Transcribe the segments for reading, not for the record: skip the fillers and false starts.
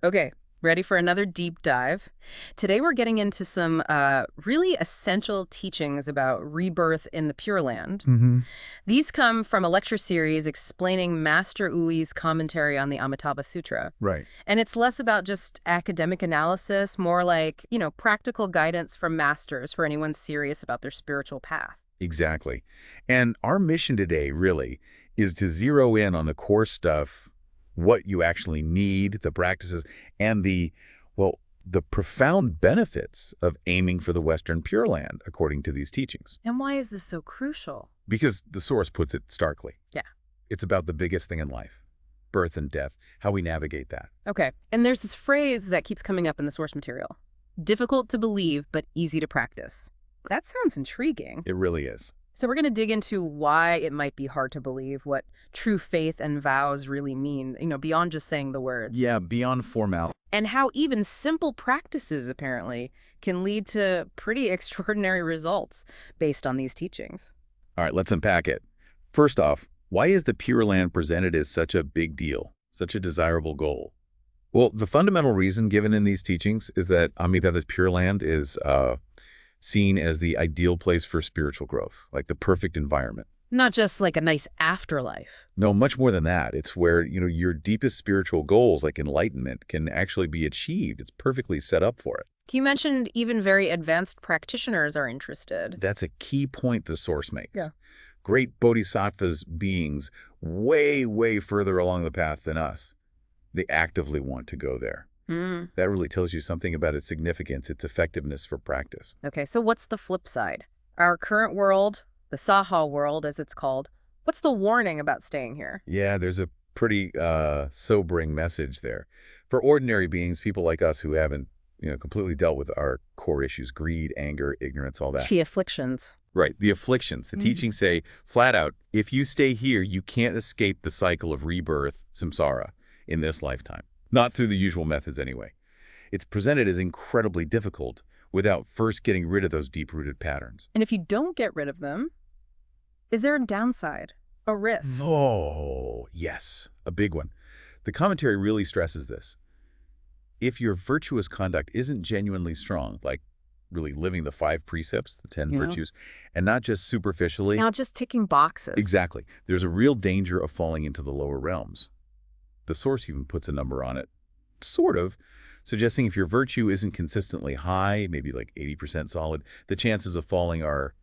Okay, ready for another deep dive? Today we're getting into some really essential teachings about rebirth in the Pure Land. These come from a lecture series explaining Master Ouyi's commentary on the Amitabha Sutra. Right. And it's less about just academic analysis, more like, practical guidance from masters for anyone serious about their spiritual path. Exactly. And our mission today, really, is to zero in on the core stuff, what you actually need, the practices, and the profound benefits of aiming for the Western Pure Land, according to these teachings. And why is this so crucial? Because the source puts it starkly. Yeah. It's about the biggest thing in life, birth and death, how we navigate that. Okay, and there's this phrase that keeps coming up in the source material. Difficult to believe, but easy to practice. That sounds intriguing. It really is. So we're going to dig into why it might be hard to believe, what true faith and vows really mean, beyond just saying the words. Yeah, beyond formality. And how even simple practices, apparently, can lead to pretty extraordinary results based on these teachings. All right, let's unpack it. First off, why is the Pure Land presented as such a big deal, such a desirable goal? Well, the fundamental reason given in these teachings is that Amitabha's Pure Land is seen as the ideal place for spiritual growth, like the perfect environment. Not just like a nice afterlife. No, much more than that. It's where, your deepest spiritual goals, like enlightenment, can actually be achieved. It's perfectly set up for it. You mentioned even very advanced practitioners are interested. That's a key point the source makes. Yeah. Great bodhisattvas beings way, way further along the path than us. They actively want to go there. That really tells you something about its significance, its effectiveness for practice. Okay, so what's the flip side? Our current world, the Saha world as it's called, what's the warning about staying here? Yeah, there's a pretty sobering message there. For ordinary beings, people like us who haven't, completely dealt with our core issues, greed, anger, ignorance, all that. The afflictions. Right, the afflictions. The teachings say, flat out, if you stay here, you can't escape the cycle of rebirth, samsara, in this lifetime. Not through the usual methods anyway. It's presented as incredibly difficult without first getting rid of those deep-rooted patterns. And if you don't get rid of them, is there a downside, a risk? Oh, yes, a big one. The commentary really stresses this. If your virtuous conduct isn't genuinely strong, like really living the 5 precepts, the 10 virtues, and not just superficially. Not just ticking boxes. Exactly. There's a real danger of falling into the lower realms. The source even puts a number on it, sort of, suggesting if your virtue isn't consistently high, maybe like 80% solid, the chances of falling are,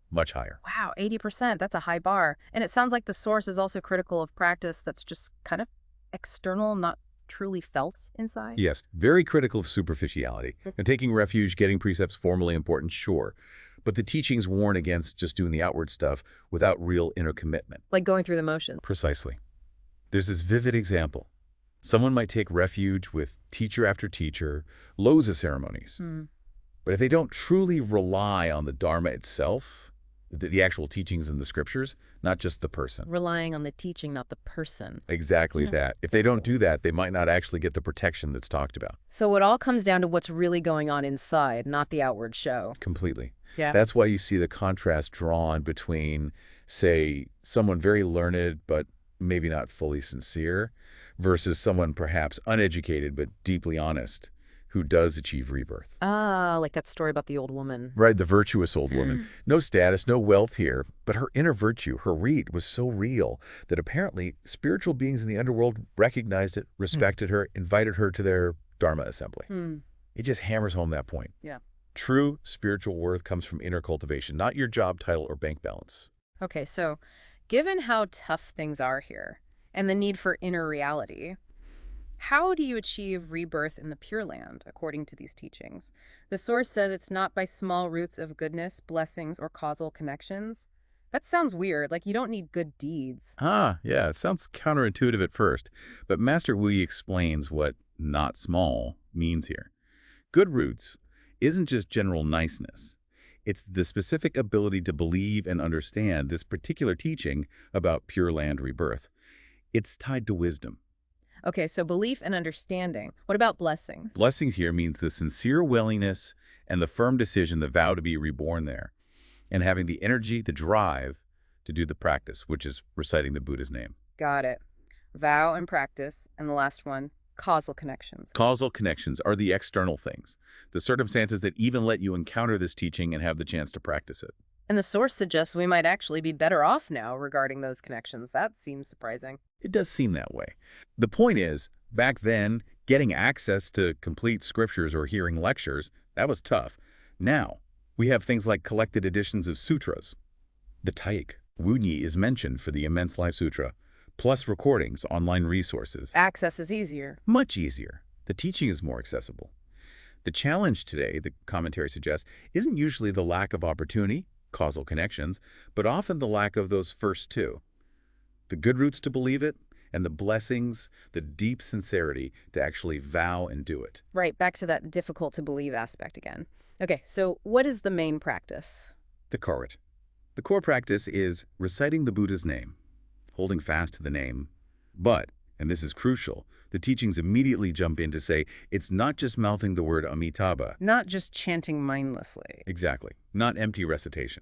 much higher. Wow, 80%, that's a high bar. And it sounds like the source is also critical of practice that's just kind of external, not truly felt inside. Yes, very critical of superficiality. And taking refuge, getting precepts, formally important, sure. But the teachings warn against just doing the outward stuff without real inner commitment. Like going through the motions. Precisely. There's this vivid example. Someone might take refuge with teacher after teacher, loads of ceremonies. But if they don't truly rely on the Dharma itself, the actual teachings in the scriptures, not just the person. Relying on the teaching, not the person. Exactly that. If they don't do that, they might not actually get the protection that's talked about. So it all comes down to what's really going on inside, not the outward show. Completely. Yeah. That's why you see the contrast drawn between, say, someone very learned but maybe not fully sincere, versus someone perhaps uneducated but deeply honest who does achieve rebirth. Ah, like that story about the old woman. Right, the virtuous old woman. No status, no wealth here, but her inner virtue, her read, was so real that apparently spiritual beings in the underworld recognized it, respected her, invited her to their Dharma assembly. It just hammers home that point. Yeah. True spiritual worth comes from inner cultivation, not your job title or bank balance. Okay, so given how tough things are here and the need for inner reality, how do you achieve rebirth in the Pure Land, according to these teachings? The source says it's not by small roots of goodness, blessings, or causal connections. That sounds weird, like you don't need good deeds. Yeah, it sounds counterintuitive at first, but Master Ouyi explains what not small means here. Good roots isn't just general niceness. It's the specific ability to believe and understand this particular teaching about Pure Land rebirth. It's tied to wisdom. Okay, so belief and understanding. What about blessings? Blessings here means the sincere willingness and the firm decision, the vow to be reborn there, and having the energy, the drive to do the practice, which is reciting the Buddha's name. Got it. Vow and practice. And the last one, Causal connections. Causal connections are the external things, the circumstances that even let you encounter this teaching and have the chance to practice it. And the source suggests we might actually be better off now regarding those connections. That seems surprising. It does seem that way. The point is, back then, getting access to complete scriptures or hearing lectures, that was tough. Now, we have things like collected editions of sutras. The Taik, Ouyi is mentioned for the Immense Life Sutra, plus recordings, online resources. Access is easier. Much easier. The teaching is more accessible. The challenge today, the commentary suggests, isn't usually the lack of opportunity, causal connections, but often the lack of those first two. The good roots to believe it, and the blessings, the deep sincerity to actually vow and do it. Right, back to that difficult to believe aspect again. Okay, so what is the main practice? The Karat. The core practice is reciting the Buddha's name, holding fast to the name. But, and this is crucial, the teachings immediately jump in to say it's not just mouthing the word Amitabha. Not just chanting mindlessly. Exactly. Not empty recitation.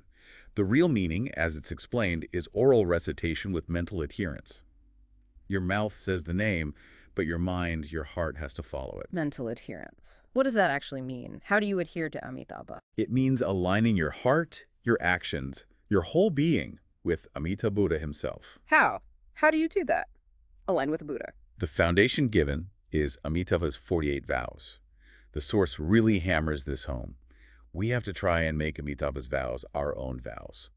The real meaning, as it's explained, is oral recitation with mental adherence. Your mouth says the name, but your mind, your heart has to follow it. Mental adherence. What does that actually mean? How do you adhere to Amitabha? It means aligning your heart, your actions, your whole being with Amitabha Buddha himself. How? How do you do that? Align with Buddha. The foundation given is Amitabha's 48 vows. The source really hammers this home. We have to try and make Amitabha's vows our own vows.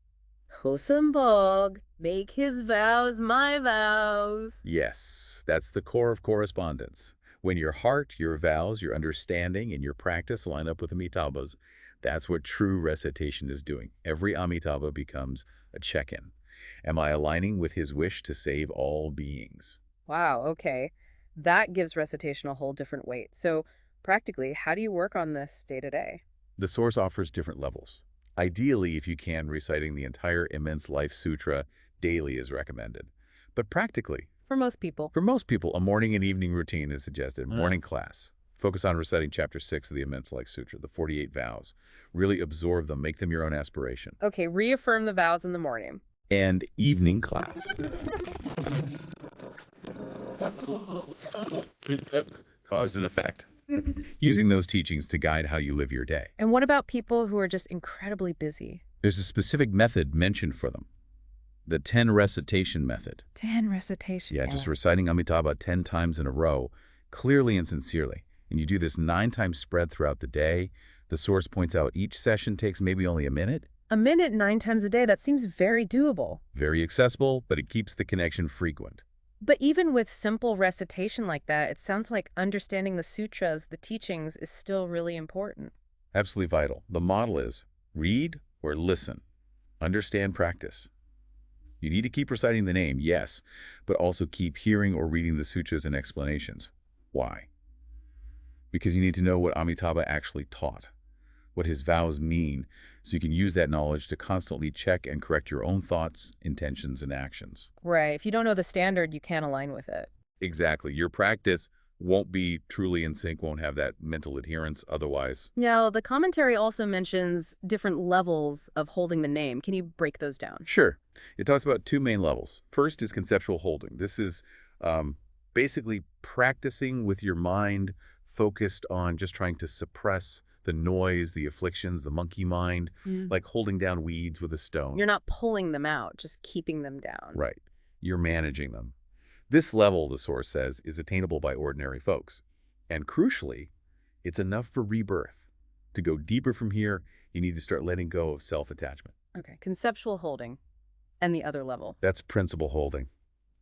Hosambog, make his vows my vows. Yes, that's the core of correspondence. When your heart, your vows, your understanding, and your practice line up with Amitabha's, that's what true recitation is doing. Every Amitabha becomes a check-in. Am I aligning with his wish to save all beings? Wow, okay. That gives recitation a whole different weight. So, practically, how do you work on this day to day? The source offers different levels. Ideally, if you can, reciting the entire Immense Life Sutra daily is recommended. But practically, For most people. a morning and evening routine is suggested. Morning class. Focus on reciting Chapter 6 of the Immense Life Sutra, the 48 vows. Really absorb them. Make them your own aspiration. Okay, reaffirm the vows in the morning. And evening class. Cause and effect. Using those teachings to guide how you live your day. And what about people who are just incredibly busy? There's a specific method mentioned for them. The 10 recitation method. 10 recitation. Yeah, just reciting Amitabha 10 times in a row, clearly and sincerely. And you do this 9 times spread throughout the day. The source points out each session takes maybe only a minute. A minute 9 times a day, that seems very doable. Very accessible, but it keeps the connection frequent. But even with simple recitation like that, it sounds like understanding the sutras, the teachings, is still really important. Absolutely vital. The model is read or listen. Understand, practice. You need to keep reciting the name, yes, but also keep hearing or reading the sutras and explanations. Why? Because you need to know what Amitabha actually taught, what his vows mean, so you can use that knowledge to constantly check and correct your own thoughts, intentions, and actions. Right. If you don't know the standard, you can't align with it. Exactly. Your practice won't be truly in sync, won't have that mental adherence otherwise. Now, the commentary also mentions different levels of holding the name. Can you break those down? Sure. It talks about 2 main levels. First is conceptual holding. This is basically practicing with your mind focused on just trying to suppress the noise, the afflictions, the monkey mind, like holding down weeds with a stone. You're not pulling them out, just keeping them down. Right. You're managing them. This level, the source says, is attainable by ordinary folks. And crucially, it's enough for rebirth. To go deeper from here, you need to start letting go of self-attachment. Okay, conceptual holding. And the other level. That's principle holding.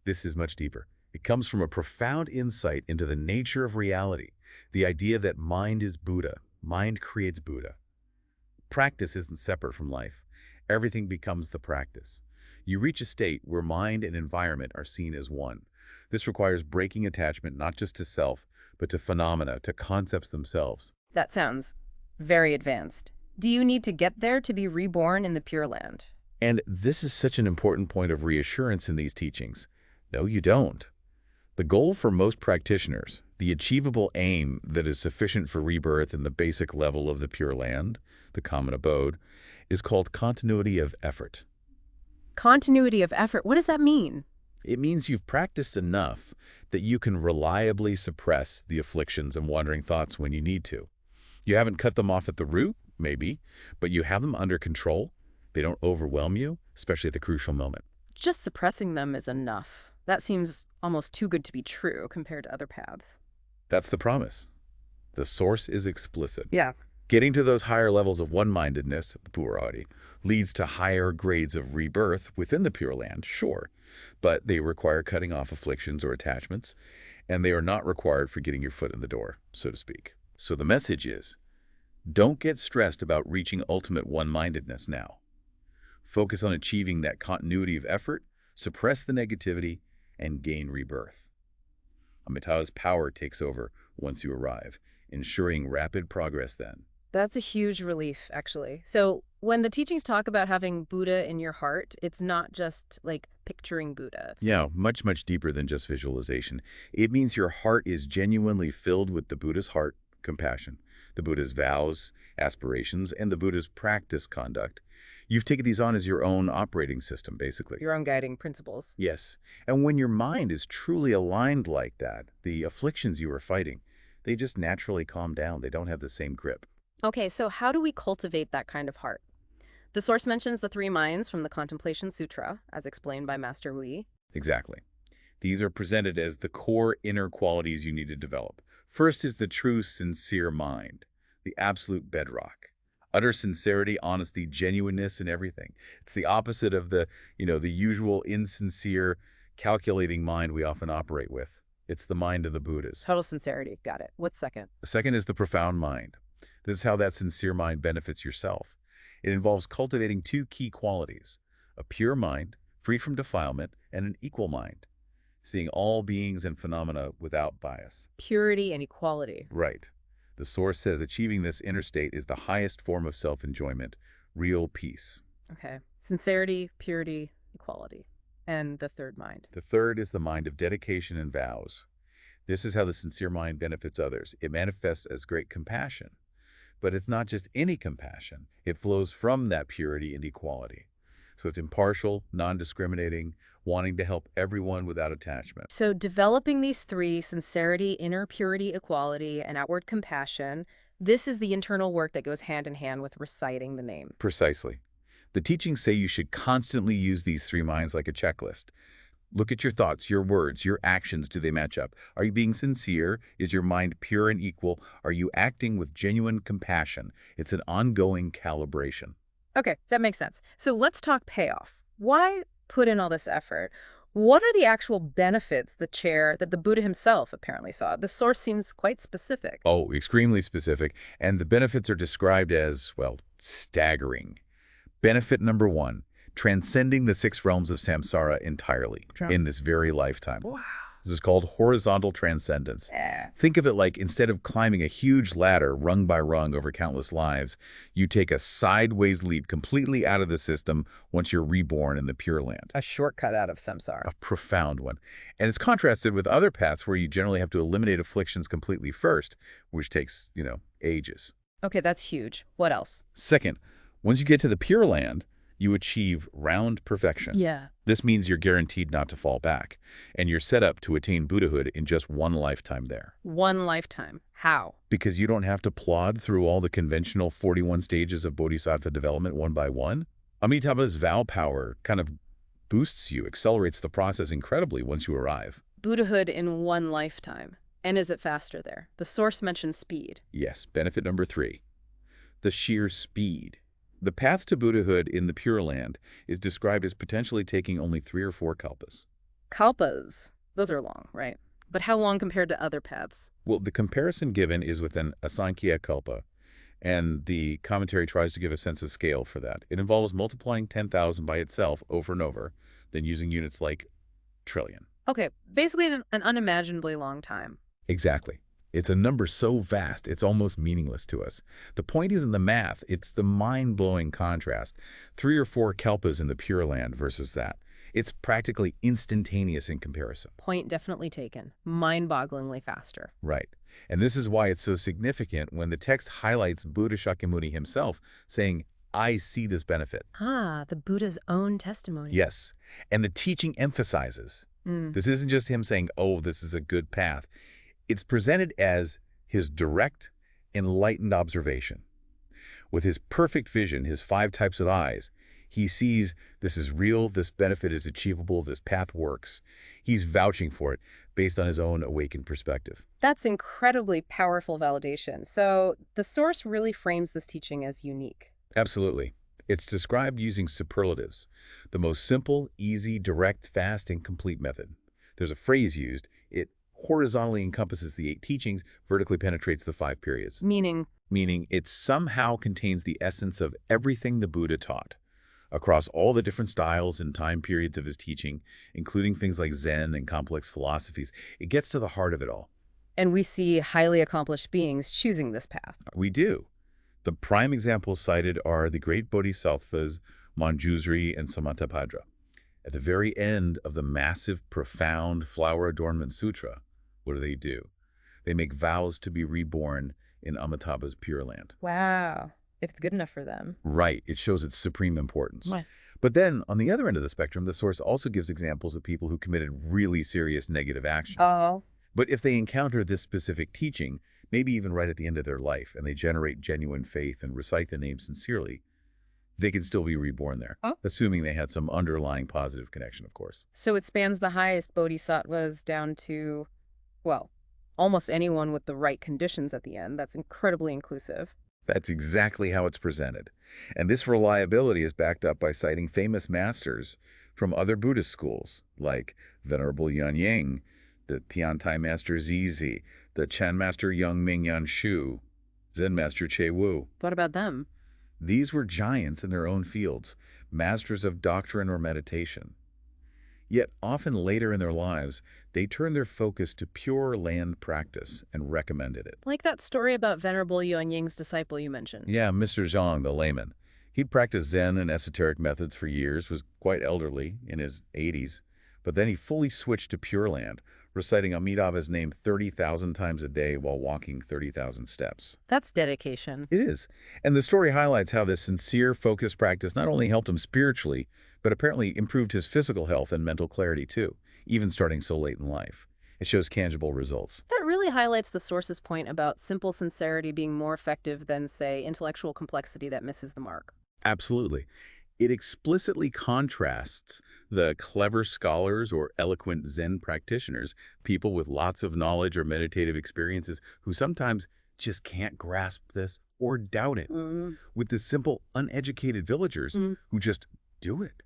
This is much deeper. It comes from a profound insight into the nature of reality, the idea that mind is Buddha. Mind creates Buddha. Practice isn't separate from life. Everything becomes the practice. You reach a state where mind and environment are seen as one. This requires breaking attachment not just to self, but to phenomena, to concepts themselves. That sounds very advanced. Do you need to get there to be reborn in the Pure Land? And this is such an important point of reassurance in these teachings. No, you don't. The goal for most practitioners, the achievable aim that is sufficient for rebirth in the basic level of the Pure Land, the common abode, is called continuity of effort. Continuity of effort, what does that mean? It means you've practiced enough that you can reliably suppress the afflictions and wandering thoughts when you need to. You haven't cut them off at the root, maybe, but you have them under control. They don't overwhelm you, especially at the crucial moment. Just suppressing them is enough. That seems almost too good to be true compared to other paths. That's the promise. The source is explicit. Yeah. Getting to those higher levels of one-mindedness, purity, leads to higher grades of rebirth within the Pure Land, sure, but they require cutting off afflictions or attachments, and they are not required for getting your foot in the door, so to speak. So the message is, don't get stressed about reaching ultimate one-mindedness now. Focus on achieving that continuity of effort, suppress the negativity, and gain rebirth. Amitabha's power takes over once you arrive, ensuring rapid progress then. That's a huge relief, actually. So when the teachings talk about having Buddha in your heart, it's not just like picturing Buddha. Yeah, much, much deeper than just visualization. It means your heart is genuinely filled with the Buddha's heart, compassion, the Buddha's vows, aspirations, and the Buddha's practice conduct. You've taken these on as your own operating system, basically. Your own guiding principles. Yes. And when your mind is truly aligned like that, the afflictions you are fighting, they just naturally calm down. They don't have the same grip. Okay, so how do we cultivate that kind of heart? The source mentions the 3 minds from the Contemplation Sutra, as explained by Master Ouyi. Exactly. These are presented as the core inner qualities you need to develop. First is the true, sincere mind, the absolute bedrock. Utter sincerity, honesty, genuineness in everything. It's the opposite of the usual insincere, calculating mind we often operate with. It's the mind of the Buddhas. Total sincerity. Got it. What's second? The second is the profound mind. This is how that sincere mind benefits yourself. It involves cultivating 2 key qualities: a pure mind, free from defilement, and an equal mind, seeing all beings and phenomena without bias. Purity and equality. Right. The source says achieving this inner state is the highest form of self-enjoyment, real peace. Okay. Sincerity, purity, equality. And the third mind. The third is the mind of dedication and vows. This is how the sincere mind benefits others. It manifests as great compassion. But it's not just any compassion. It flows from that purity and equality. So it's impartial, non-discriminating, wanting to help everyone without attachment. So developing these 3, sincerity, inner purity, equality, and outward compassion, this is the internal work that goes hand in hand with reciting the name. Precisely. The teachings say you should constantly use these 3 minds like a checklist. Look at your thoughts, your words, your actions. Do they match up? Are you being sincere? Is your mind pure and equal? Are you acting with genuine compassion? It's an ongoing calibration. Okay, that makes sense. So let's talk payoff. Why put in all this effort? What are the actual benefits that the Buddha himself apparently saw? The source seems quite specific. Oh, extremely specific. And the benefits are described as, well, staggering. Benefit number 1, transcending the 6 realms of samsara entirely in this very lifetime. Wow. This is called horizontal transcendence. Yeah. Think of it like instead of climbing a huge ladder rung by rung over countless lives, you take a sideways leap completely out of the system once you're reborn in the Pure Land. A shortcut out of samsara. A profound one. And it's contrasted with other paths where you generally have to eliminate afflictions completely first, which takes, ages. Okay, that's huge. What else? Second, once you get to the Pure Land, you achieve round perfection. Yeah. This means you're guaranteed not to fall back, and you're set up to attain Buddhahood in just 1 lifetime there. 1 lifetime. How? Because you don't have to plod through all the conventional 41 stages of bodhisattva development one by one. Amitabha's vow power kind of boosts you, accelerates the process incredibly once you arrive. Buddhahood in 1 lifetime. And is it faster there? The source mentions speed. Yes, benefit number 3. The sheer speed. The path to Buddhahood in the Pure Land is described as potentially taking only 3 or 4 kalpas. Kalpas. Those are long, right? But how long compared to other paths? Well, the comparison given is with an Asankhya kalpa, and the commentary tries to give a sense of scale for that. It involves multiplying 10,000 by itself over and over, then using units like trillion. Okay, basically an unimaginably long time. Exactly. It's a number so vast, it's almost meaningless to us. The point isn't the math, it's the mind-blowing contrast. 3 or 4 kalpas in the Pure Land versus that. It's practically instantaneous in comparison. Point definitely taken. Mind-bogglingly faster. Right. And this is why it's so significant when the text highlights Buddha Shakyamuni himself, saying, I see this benefit. Ah, the Buddha's own testimony. Yes. And the teaching emphasizes, This isn't just him saying, oh, this is a good path. It's presented as his direct, enlightened observation. With his perfect vision, his 5 types of eyes, he sees this is real, this benefit is achievable, this path works. He's vouching for it based on his own awakened perspective. That's incredibly powerful validation. So the source really frames this teaching as unique. Absolutely. It's described using superlatives, the most simple, easy, direct, fast, and complete method. There's a phrase used. It horizontally encompasses the 8 teachings, vertically penetrates the 5 periods. Meaning It somehow contains the essence of everything the Buddha taught, across all the different styles and time periods of his teaching, including things like Zen and complex philosophies. It gets to the heart of it all. And we see highly accomplished beings choosing this path. We do. The prime examples cited are the great bodhisattvas, Manjusri and Samantabhadra. At the very end of the massive, profound Flower Adornment Sutra, what do? They make vows to be reborn in Amitabha's Pure Land. Wow. If it's good enough for them. Right. It shows its supreme importance. Right. But then, on the other end of the spectrum, the source also gives examples of people who committed really serious negative actions. Oh. But if they encounter this specific teaching, maybe even right at the end of their life, and they generate genuine faith and recite the name sincerely, they can still be reborn there, assuming they had some underlying positive connection, of course. So it spans the highest bodhisattvas down to, well, almost anyone with the right conditions at the end. That's incredibly inclusive. That's exactly how it's presented. And this reliability is backed up by citing famous masters from other Buddhist schools, like Venerable Yuanying, the Tiantai Master Zizi, the Chan Master Youngming Yanshu, Zen Master Che Wu. What about them? These were giants in their own fields, masters of doctrine or meditation. Yet often later in their lives, they turned their focus to pure land practice and recommended it. Like that story about Venerable Yuanying's disciple you mentioned. Yeah, Mr. Zhang, the layman. He'd practiced Zen and esoteric methods for years, was quite elderly, in his 80s, but then he fully switched to Pure Land, reciting Amitabha's name 30,000 times a day while walking 30,000 steps. That's dedication. It is. And the story highlights how this sincere, focused practice not only helped him spiritually, but apparently improved his physical health and mental clarity too, even starting so late in life. It shows tangible results. That really highlights the source's point about simple sincerity being more effective than, say, intellectual complexity that misses the mark. Absolutely. It explicitly contrasts the clever scholars or eloquent Zen practitioners, people with lots of knowledge or meditative experiences who sometimes just can't grasp this or doubt it, with the simple, uneducated villagers who just do it.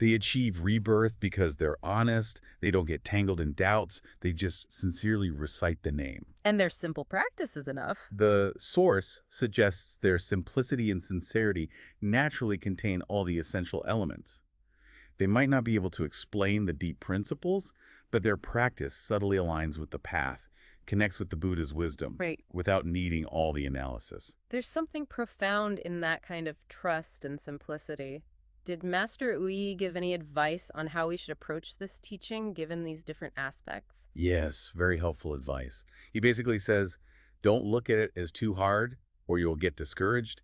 They achieve rebirth because they're honest, they don't get tangled in doubts, they just sincerely recite the name. And their simple practice is enough. The source suggests their simplicity and sincerity naturally contain all the essential elements. They might not be able to explain the deep principles, but their practice subtly aligns with the path, connects with the Buddha's wisdom, without needing all the analysis. There's something profound in that kind of trust and simplicity. Did Master Ouyi give any advice on how we should approach this teaching, given these different aspects? Yes, very helpful advice. He basically says, don't look at it as too hard, or you'll get discouraged.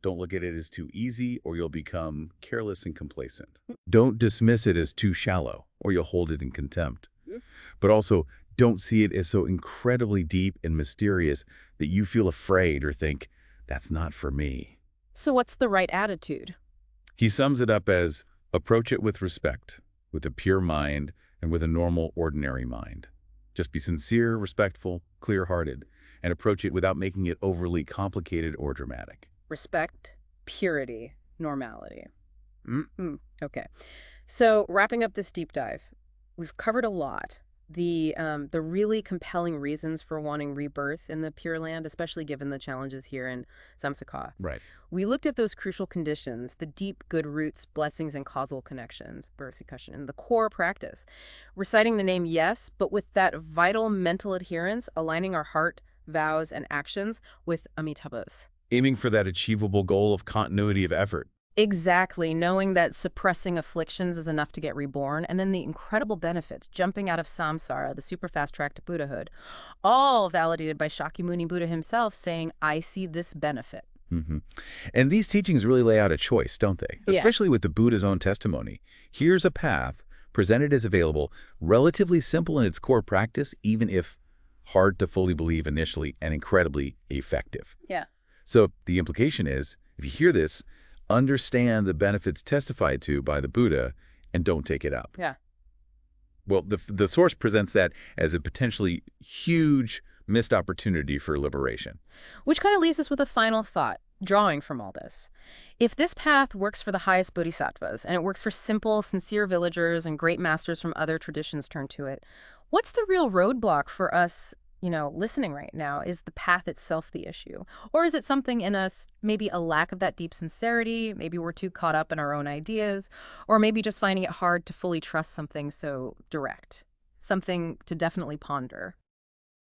Don't look at it as too easy, or you'll become careless and complacent. Don't dismiss it as too shallow, or you'll hold it in contempt. But also, don't see it as so incredibly deep and mysterious that you feel afraid or think, that's not for me. So what's the right attitude? He sums it up as, approach it with respect, with a pure mind, and with a normal, ordinary mind. Just be sincere, respectful, clear-hearted, and approach it without making it overly complicated or dramatic. Respect, purity, normality. Okay. So wrapping up this deep dive, we've covered a lot. The really compelling reasons for wanting rebirth in the Pure Land, especially given the challenges here in Samsaka. Right. We looked at those crucial conditions, the deep good roots, blessings, and causal connections, and the core practice. Reciting the name, yes, but with that vital mental adherence, aligning our heart, vows, and actions with Amitabha's. Aiming for that achievable goal of continuity of effort. Exactly, knowing that suppressing afflictions is enough to get reborn, and then the incredible benefits, jumping out of samsara, the super fast track to Buddhahood, all validated by Shakyamuni Buddha himself saying, I see this benefit. And these teachings really lay out a choice, don't they? Yeah. Especially with the Buddha's own testimony. Here's a path presented as available, relatively simple in its core practice, even if hard to fully believe initially, and incredibly effective. Yeah. So the implication is, if you hear this, understand the benefits testified to by the Buddha and don't take it up. Yeah. Well, the source presents that as a potentially huge missed opportunity for liberation. Which kind of leaves us with a final thought, drawing from all this. If this path works for the highest bodhisattvas, and it works for simple, sincere villagers and great masters from other traditions turn to it, what's the real roadblock for us, listening right now? Is the path itself the issue? Or is it something in us, maybe a lack of that deep sincerity, maybe we're too caught up in our own ideas, or maybe just finding it hard to fully trust something so direct, something to definitely ponder?